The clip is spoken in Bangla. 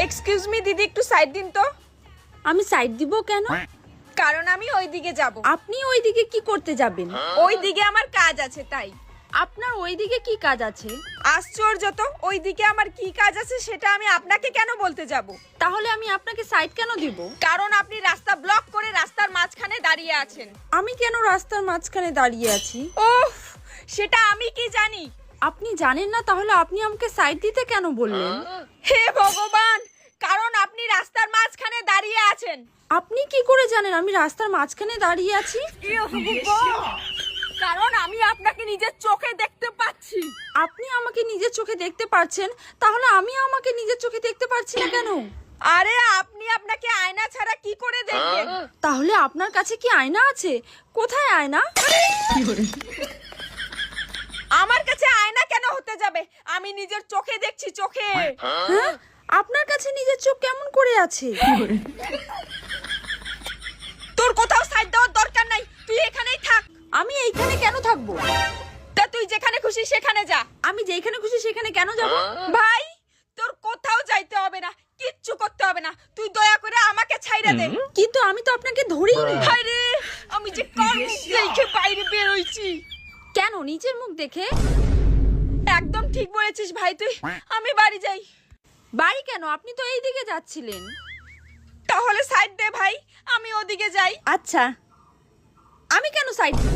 এক্সকিউজ মি দিদি, একটু সাইড দিন তো। আমি সাইড দিব কেন? কারণ আমি ওইদিকে যাব। আপনি ওইদিকে কি করতে যাবেন? ওইদিকে আমার কাজ আছে তাই। আপনার ওইদিকে কি কাজ আছে? আশ্চর্য তো, ওইদিকে আমার কি কাজ আছে সেটা আমি আপনাকে কেন বলতে যাব? তাহলে আমি আপনাকে সাইড কেন দিব? কারণ আপনি রাস্তা ব্লক করে রাস্তার মাঝখানে দাঁড়িয়ে আছেন। আমি কেন রাস্তার মাঝখানে দাঁড়িয়ে আছি? ওহ, সেটা আমি কি জানি? আপনি জানেন না, তাহলে আপনি আমাকে সাইড দিতে কেন বললেন? হে ভগবান, কারণ আপনি রাস্তার মাঝখানে দাঁড়িয়ে আছেন। আপনি কি করে জানেন আমি রাস্তার মাঝখানে দাঁড়িয়ে আছি? কারণ আমি আপনাকে নিজের চোখে দেখতে পাচ্ছি। আপনি আমাকে নিজের চোখে দেখতে পাচ্ছেন, তাহলে আমি আমাকে নিজের চোখে দেখতে পাচ্ছি না কেন? আরে আপনি আপনাকে আয়না ছাড়া কি করে দেখবেন? তাহলে আপনার কাছে কি আয়না আছে? কোথায় আয়না? আমার কাছে আয়না কেন হতে যাবে? আমি নিজের চোখে দেখছি, চোখে। হ্যাঁ? আপনার কাছে নিজের চোখ কেমন করে আছে? তোর কোথাও সাইড দেওয়ার দরকার নাই, তুই এখানেই থাক। আমি এইখানে কেন থাকবো? তা তুই যেখানে খুশি সেখানে যা। আমি যেখানে খুশি সেখানে কেন যাব? ভাই, তোর কোথাও যাইতে হবে না, কিচ্ছু করতে হবে না, তুই দয়া করে আমাকে ছাইড়া দে। কিন্তু আমি তো আপনাকে ধরিনি। হায় রে, আমি যে কার মুখ দেখে বাইরে বের হইছি। কেন নিজের মুখ দেখে? একদম ঠিক বলেছিস ভাই তুই। আমি বাড়ি যাই। বাড়ি কেন? আপনি তো এই দিকে যাচ্ছিলেন। তাহলে সাইড দে ভাই, আমি ওদিকে যাই। আচ্ছা, আমি কেন সাইড দিব?